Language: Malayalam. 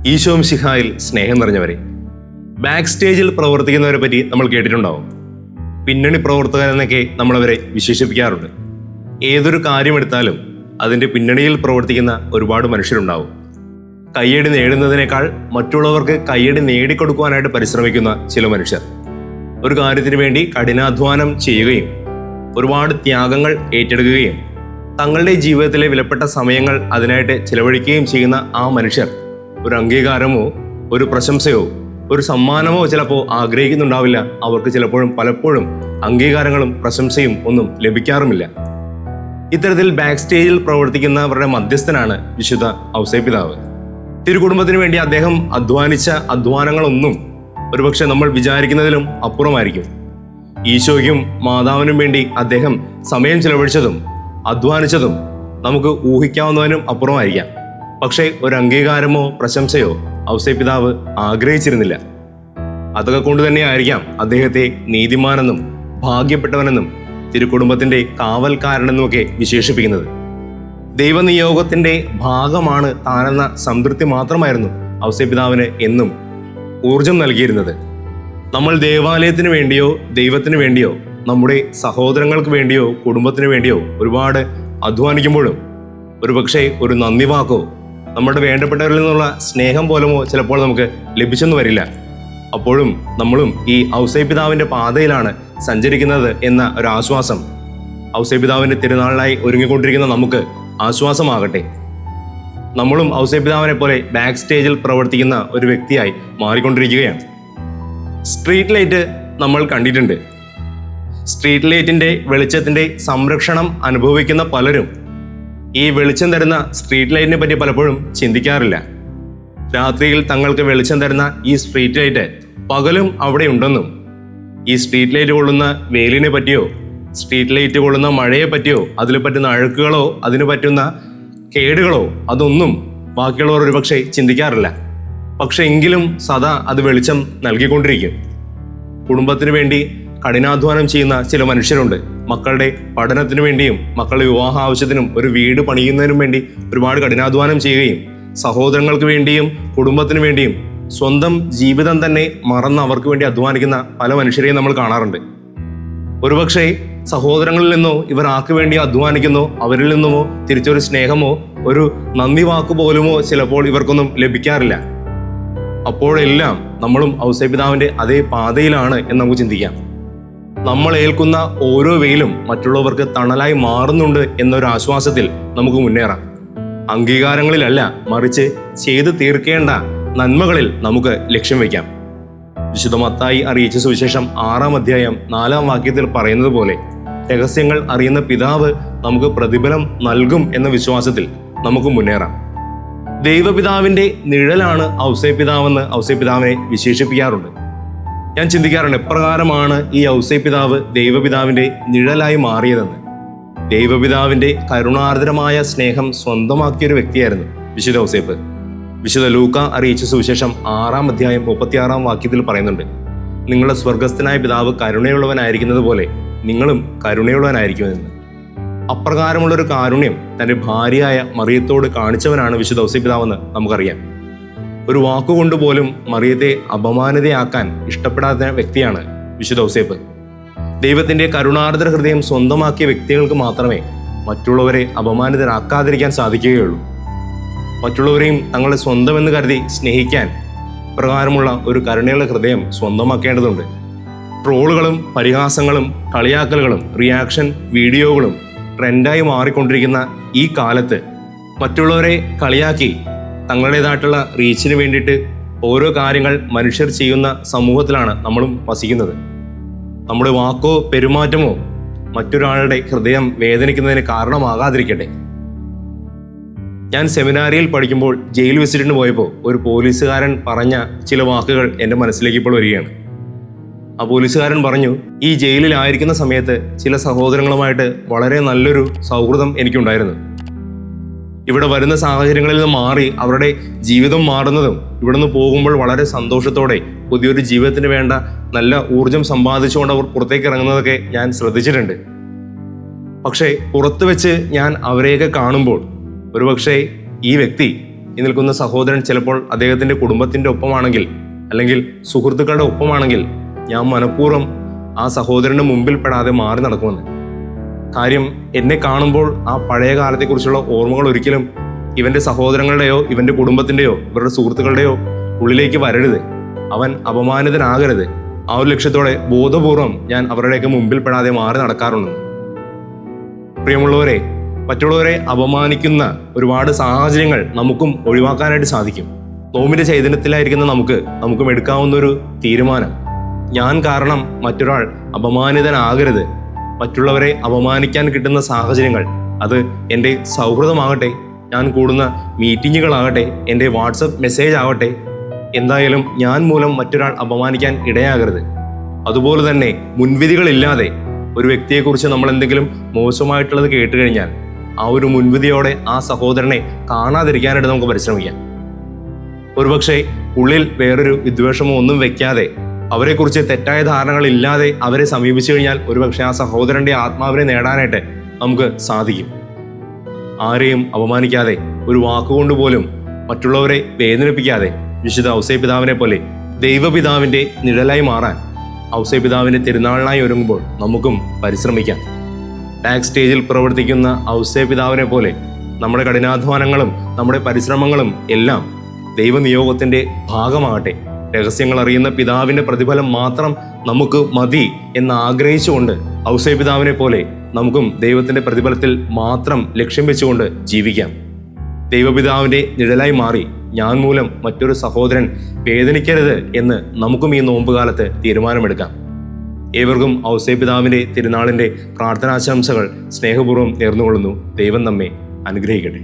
ഈശോ മിശിഹായിൽ സ്നേഹം നിറഞ്ഞവരെ, ബാക്ക് സ്റ്റേജിൽ പ്രവർത്തിക്കുന്നവരെ പറ്റി നമ്മൾ കേട്ടിട്ടുണ്ടാവും. പിന്നണി പ്രവർത്തകർ എന്നൊക്കെ നമ്മളവരെ വിശേഷിപ്പിക്കാറുണ്ട്. ഏതൊരു കാര്യമെടുത്താലും അതിൻ്റെ പിന്നണിയിൽ പ്രവർത്തിക്കുന്ന ഒരുപാട് മനുഷ്യരുണ്ടാവും. കയ്യടി നേടുന്നതിനേക്കാൾ മറ്റുള്ളവർക്ക് കയ്യടി നേടിക്കൊടുക്കുവാനായിട്ട് പരിശ്രമിക്കുന്ന ചില മനുഷ്യർ. ഒരു കാര്യത്തിന് വേണ്ടി കഠിനാധ്വാനം ചെയ്യുകയും ഒരുപാട് ത്യാഗങ്ങൾ ഏറ്റെടുക്കുകയും തങ്ങളുടെ ജീവിതത്തിലെ വിലപ്പെട്ട സമയങ്ങൾ അതിനായിട്ട് ചിലവഴിക്കുകയും ചെയ്യുന്ന ആ മനുഷ്യർ ഒരു അംഗീകാരമോ ഒരു പ്രശംസയോ ഒരു സമ്മാനമോ ചിലപ്പോൾ ആഗ്രഹിക്കുന്നുണ്ടാവില്ല. അവർക്ക് പലപ്പോഴും അംഗീകാരങ്ങളും പ്രശംസയും ഒന്നും ലഭിക്കാറുമില്ല. ഇത്തരത്തിൽ ബാക്ക് സ്റ്റേജിൽ പ്രവർത്തിക്കുന്നവരുടെ മധ്യസ്ഥനാണ് വിശുദ്ധ ഔസേപ്പിതാവ്. തിരുകുടുംബത്തിന് വേണ്ടി അദ്ദേഹം അധ്വാനിച്ച അധ്വാനങ്ങളൊന്നും ഒരുപക്ഷെ നമ്മൾ വിചാരിക്കുന്നതിലും അപ്പുറമായിരിക്കും. ഈശോയ്ക്കും മാതാവിനും വേണ്ടി അദ്ദേഹം സമയം ചിലവഴിച്ചതും അധ്വാനിച്ചതും നമുക്ക് ഊഹിക്കാവുന്നതിനും അപ്പുറമായിരിക്കാം. പക്ഷേ ഒരു അംഗീകാരമോ പ്രശംസയോ ഔസേപ്പിതാവ് ആഗ്രഹിച്ചിരുന്നില്ല. അതൊക്കെ കൊണ്ട് തന്നെയായിരിക്കാം അദ്ദേഹത്തെ നീതിമാനെന്നും ഭാഗ്യപ്പെട്ടവനെന്നും തിരുക്കുടുംബത്തിന്റെ കാവൽക്കാരനെന്നുമൊക്കെ വിശേഷിപ്പിക്കുന്നത്. ദൈവനിയോഗത്തിന്റെ ഭാഗമാണ് താനെന്ന സംതൃപ്തി മാത്രമായിരുന്നു ഔസേപ്പിതാവിന് എന്നും ഊർജം നൽകിയിരുന്നത്. നമ്മൾ ദേവാലയത്തിന് വേണ്ടിയോ ദൈവത്തിന് വേണ്ടിയോ നമ്മുടെ സഹോദരങ്ങൾക്ക് വേണ്ടിയോ കുടുംബത്തിന് വേണ്ടിയോ ഒരുപാട് അധ്വാനിക്കുമ്പോഴും ഒരുപക്ഷെ ഒരു നന്ദി വാക്കോ നമ്മുടെ വേണ്ടപ്പെട്ടവരിൽ നിന്നുള്ള സ്നേഹം പോലുമോ ചിലപ്പോൾ നമുക്ക് ലഭിച്ചെന്ന് വരില്ല. അപ്പോഴും നമ്മളും ഈ ഔസേപ്പിതാവിന്റെ പാതയിലാണ് സഞ്ചരിക്കുന്നത് എന്ന ഒരു ആശ്വാസം ഔസേപ്പിതാവിന്റെ തിരുനാളിനായി ഒരുങ്ങിക്കൊണ്ടിരിക്കുന്ന നമുക്ക് ആശ്വാസമാകട്ടെ. നമ്മളും ഔസേപ്പിതാവിനെ പോലെ ബാക്ക് സ്റ്റേജിൽ പ്രവർത്തിക്കുന്ന ഒരു വ്യക്തിയായി മാറിക്കൊണ്ടിരിക്കുകയാണ്. സ്ട്രീറ്റ് ലൈറ്റ് നമ്മൾ കണ്ടിട്ടുണ്ട്. സ്ട്രീറ്റ് ലൈറ്റിന്റെ വെളിച്ചത്തിന്റെ സംരക്ഷണം അനുഭവിക്കുന്ന പലരും ഈ വെളിച്ചം തരുന്ന സ്ട്രീറ്റ് ലൈറ്റിനെ പറ്റി പലപ്പോഴും ചിന്തിക്കാറില്ല. രാത്രിയിൽ തങ്ങൾക്ക് വെളിച്ചം തരുന്ന ഈ സ്ട്രീറ്റ് ലൈറ്റ് പകലും അവിടെ ഉണ്ടെന്നും ഈ സ്ട്രീറ്റ് ലൈറ്റ് കൊള്ളുന്ന വെയിലിനെ പറ്റിയോ സ്ട്രീറ്റ് ലൈറ്റ് കൊള്ളുന്ന മഴയെ പറ്റിയോ അതിൽ പറ്റുന്ന അഴുക്കുകളോ അതിന് പറ്റുന്ന കേടുകളോ അതൊന്നും ബാക്കിയുള്ളവർ ഒരുപക്ഷെ ചിന്തിക്കാറില്ല. പക്ഷെ എങ്കിലും സദാ അത് വെളിച്ചം നൽകിക്കൊണ്ടിരിക്കും. കുടുംബത്തിന് വേണ്ടി കഠിനാധ്വാനം ചെയ്യുന്ന ചില മനുഷ്യരുണ്ട്. മക്കളുടെ പഠനത്തിനു വേണ്ടിയും മക്കളുടെ വിവാഹ ആവശ്യത്തിനും ഒരു വീട് പണിയുന്നതിനും വേണ്ടി ഒരുപാട് കഠിനാധ്വാനം ചെയ്യുകയും സഹോദരങ്ങൾക്ക് വേണ്ടിയും കുടുംബത്തിനു വേണ്ടിയും സ്വന്തം ജീവിതം തന്നെ മറന്ന് അവർക്ക് വേണ്ടി അധ്വാനിക്കുന്ന പല മനുഷ്യരെയും നമ്മൾ കാണാറുണ്ട്. ഒരുപക്ഷെ സഹോദരങ്ങളിൽ നിന്നോ ഇവർ ആർക്ക് വേണ്ടി അധ്വാനിക്കുന്നോ അവരിൽ നിന്നുമോ തിരിച്ചൊരു സ്നേഹമോ ഒരു നന്ദി വാക്ക് പോലുമോ ചിലപ്പോൾ ഇവർക്കൊന്നും ലഭിക്കാറില്ല. അപ്പോഴെല്ലാം നമ്മളും ഔസേപ്പിതാവിന്റെ അതേ പാതയിലാണ് എന്ന് നമുക്ക് ചിന്തിക്കാം. നമ്മൾ ഏൽക്കുന്ന ഓരോ വെയിലും മറ്റുള്ളവർക്ക് തണലായി മാറുന്നുണ്ട് എന്നൊരു ആശ്വാസത്തിൽ നമുക്ക് മുന്നേറാം. അംഗീകാരങ്ങളിലല്ല, മറിച്ച് ചെയ്തു തീർക്കേണ്ട നന്മകളിൽ നമുക്ക് ലക്ഷ്യം വയ്ക്കാം. വിശുദ്ധ മത്തായി അറിയിച്ച സുവിശേഷം 6-ാം അധ്യായം 4-ാം വാക്യത്തിൽ പറയുന്നത് പോലെ രഹസ്യങ്ങൾ അറിയുന്ന പിതാവ് നമുക്ക് പ്രതിഫലം നൽകും എന്ന വിശ്വാസത്തിൽ നമുക്ക് മുന്നേറാം. ദൈവപിതാവിന്റെ നിഴലാണ് ഔസേപ്പിതാവെന്ന് ഔസേപ്പിതാവിനെ വിശേഷിപ്പിക്കാറുണ്ട്. ഞാൻ ചിന്തിക്കാറുണ്ട് എപ്രകാരമാണ് ഈ ഔസേപ്പിതാവ് ദൈവപിതാവിന്റെ നിഴലായി മാറിയതെന്ന്. ദൈവപിതാവിന്റെ കരുണാർദ്രമായ സ്നേഹം സ്വന്തമാക്കിയൊരു വ്യക്തിയായിരുന്നു വിശുദ്ധ ഔസേപ്പ്. വിശുദ്ധ ലൂക്ക അറിയിച്ച സുവിശേഷം 6-ാം അധ്യായം 36-ാം വാക്യത്തിൽ പറയുന്നുണ്ട്, നിങ്ങളുടെ സ്വർഗസ്ഥനായ പിതാവ് കരുണയുള്ളവനായിരിക്കുന്നത് പോലെ നിങ്ങളും കരുണയുള്ളവനായിരിക്കുമെന്ന്. അപ്രകാരമുള്ളൊരു കാരുണ്യം തന്റെ ഭാര്യയായ മറിയത്തോട് കാണിച്ചവനാണ് വിശുദ്ധ ഔസേപ്പിതാവെന്ന് നമുക്കറിയാം. ഒരു വാക്കുകൊണ്ട് പോലും മറിയത്തെ അപമാനിതയാക്കാൻ ഇഷ്ടപ്പെടാത്ത വ്യക്തിയാണ് വിശുദ്ധ ഔസേപ്പ്. ദൈവത്തിന്റെ കരുണാർദ്ര ഹൃദയം സ്വന്തമാക്കിയ വ്യക്തികൾക്ക് മാത്രമേ മറ്റുള്ളവരെ അപമാനിതരാക്കാതിരിക്കാൻ സാധിക്കുകയുള്ളൂ. മറ്റുള്ളവരെയും തങ്ങളെ സ്വന്തമെന്ന് കരുതി സ്നേഹിക്കാൻ പ്രകാരമുള്ള ഒരു കരുണയുള്ള ഹൃദയം സ്വന്തമാക്കേണ്ടതുണ്ട്. ട്രോളുകളും പരിഹാസങ്ങളും കളിയാക്കലുകളും റിയാക്ഷൻ വീഡിയോകളും ട്രെൻഡായി മാറിക്കൊണ്ടിരിക്കുന്ന ഈ കാലത്ത് മറ്റുള്ളവരെ കളിയാക്കി തങ്ങളുടേതായിട്ടുള്ള റീച്ചിന് വേണ്ടിയിട്ട് ഓരോ കാര്യങ്ങൾ മനുഷ്യർ ചെയ്യുന്ന സമൂഹത്തിലാണ് നമ്മളും വസിക്കുന്നത്. നമ്മുടെ വാക്കോ പെരുമാറ്റമോ മറ്റൊരാളുടെ ഹൃദയം വേദനിക്കുന്നതിന് കാരണമാകാതിരിക്കട്ടെ. ഞാൻ സെമിനാരിയിൽ പഠിക്കുമ്പോൾ ജയിൽ വിസിറ്റിന് പോയപ്പോൾ ഒരു പോലീസുകാരൻ പറഞ്ഞ ചില വാക്കുകൾ എൻ്റെ മനസ്സിലേക്ക് ഇപ്പോൾ വരികയാണ്. ആ പോലീസുകാരൻ പറഞ്ഞു, ഈ ജയിലിലായിരിക്കുന്ന സമയത്ത് ചില സഹോദരങ്ങളുമായിട്ട് വളരെ നല്ലൊരു സൗഹൃദം എനിക്കുണ്ടായിരുന്നു. ഇവിടെ വരുന്ന സാഹചര്യങ്ങളിൽ നിന്ന് മാറി അവരുടെ ജീവിതം മാറുന്നതും ഇവിടുന്ന് പോകുമ്പോൾ വളരെ സന്തോഷത്തോടെ പുതിയൊരു ജീവിതത്തിന് വേണ്ട നല്ല ഊർജം സമ്പാദിച്ചുകൊണ്ട് അവർ പുറത്തേക്ക് ഇറങ്ങുന്നതൊക്കെ ഞാൻ ശ്രദ്ധിച്ചിട്ടുണ്ട്. പക്ഷേ പുറത്തു വെച്ച് ഞാൻ അവരെയൊക്കെ കാണുമ്പോൾ ഒരുപക്ഷെ ഈ വ്യക്തി ഈ നിൽക്കുന്ന സഹോദരൻ ചിലപ്പോൾ അദ്ദേഹത്തിൻ്റെ കുടുംബത്തിൻ്റെ ഒപ്പമാണെങ്കിൽ, അല്ലെങ്കിൽ സുഹൃത്തുക്കളുടെ ഒപ്പമാണെങ്കിൽ, ഞാൻ മനഃപൂർവ്വം ആ സഹോദരൻ്റെ മുമ്പിൽ പെടാതെ മാറി നടക്കുമെന്ന്. കാര്യം, എന്നെ കാണുമ്പോൾ ആ പഴയ കാലത്തെക്കുറിച്ചുള്ള ഓർമ്മകൾ ഒരിക്കലും ഇവൻ്റെ സഹോദരങ്ങളുടെയോ ഇവൻ്റെ കുടുംബത്തിൻ്റെയോ ഇവരുടെ സുഹൃത്തുക്കളുടെയോ ഉള്ളിലേക്ക് വരരുത്. അവൻ അപമാനിതനാകരുത്. ആ ഒരു ലക്ഷ്യത്തോടെ ബോധപൂർവം ഞാൻ അവരുടെയൊക്കെ മുമ്പിൽ പെടാതെ മാറി നടക്കാറുണ്ട്. പ്രിയമുള്ളവരെ, മറ്റുള്ളവരെ അപമാനിക്കുന്ന ഒരുപാട് സാഹചര്യങ്ങൾ നമുക്കും ഒഴിവാക്കാനായിട്ട് സാധിക്കും. നോമ്പിന്റെ ചൈതന്യത്തിലായിരിക്കുന്ന നമുക്കും എടുക്കാവുന്ന ഒരു തീരുമാനം, ഞാൻ കാരണം മറ്റൊരാൾ അപമാനിതനാകരുത്. മറ്റുള്ളവരെ അപമാനിക്കാൻ കിട്ടുന്ന സാഹചര്യങ്ങൾ, അത് എൻ്റെ സൗഹൃദമാകട്ടെ, ഞാൻ കൂടുന്ന മീറ്റിങ്ങുകളാകട്ടെ, എൻ്റെ വാട്സപ്പ് മെസ്സേജ് ആകട്ടെ, എന്തായാലും ഞാൻ മൂലം മറ്റൊരാൾ അപമാനിക്കാൻ ഇടയാകരുത്. അതുപോലെ തന്നെ മുൻവിധികളില്ലാതെ ഒരു വ്യക്തിയെക്കുറിച്ച് നമ്മൾ എന്തെങ്കിലും മോശമായിട്ടുള്ളത് കേട്ട് കഴിഞ്ഞാൽ ആ ഒരു മുൻവിധിയോടെ ആ സഹോദരനെ കാണാതിരിക്കാനായിട്ട് നമുക്ക് പരിശ്രമിക്കാം. ഒരുപക്ഷെ ഉള്ളിൽ വേറൊരു വിദ്വേഷമോ ഒന്നും വെക്കാതെ, അവരെക്കുറിച്ച് തെറ്റായ ധാരണകളില്ലാതെ അവരെ സമീപിച്ചു കഴിഞ്ഞാൽ ഒരുപക്ഷെ ആ സഹോദരൻ്റെ ആത്മാവിനെ നേടാനായിട്ട് നമുക്ക് സാധിക്കും. ആരെയും അപമാനിക്കാതെ, ഒരു വാക്കുകൊണ്ട് പോലും മറ്റുള്ളവരെ വേദനിപ്പിക്കാതെ, വിശുദ്ധ ഔസേപ്പിതാവിനെ പോലെ ദൈവപിതാവിൻ്റെ നിഴലായി മാറാൻ ഔസേപ്പിതാവിൻ്റെ തിരുനാളിനായി ഒരുങ്ങുമ്പോൾ നമുക്കും പരിശ്രമിക്കാം. ബാക്ക് സ്റ്റേജിൽ പ്രവർത്തിക്കുന്ന ഔസേപ്പിതാവിനെ പോലെ നമ്മുടെ കഠിനാധ്വാനങ്ങളും നമ്മുടെ പരിശ്രമങ്ങളും എല്ലാം ദൈവനിയോഗത്തിൻ്റെ ഭാഗമാകട്ടെ. രഹസ്യങ്ങൾ അറിയുന്ന പിതാവിൻ്റെ പ്രതിഫലം മാത്രം നമുക്ക് മതി എന്ന് ആഗ്രഹിച്ചുകൊണ്ട് ഔസേപ്പിതാവിനെ പോലെ നമുക്കും ദൈവത്തിൻ്റെ പ്രതിഫലത്തിൽ മാത്രം ലക്ഷ്യം വെച്ചുകൊണ്ട് ജീവിക്കാം. ദൈവപിതാവിൻ്റെ നിഴലായി മാറി ഞാൻ മൂലം മറ്റൊരു സഹോദരൻ വേദനിക്കരുത് എന്ന് നമുക്കും ഈ നോമ്പുകാലത്ത് തീരുമാനമെടുക്കാം. ഏവർക്കും ഔസേപ്പിതാവിൻ്റെ തിരുനാളിൻ്റെ പ്രാർത്ഥനാശംസകൾ സ്നേഹപൂർവ്വം നേർന്നുകൊള്ളുന്നു. ദൈവം നമ്മെ അനുഗ്രഹിക്കട്ടെ.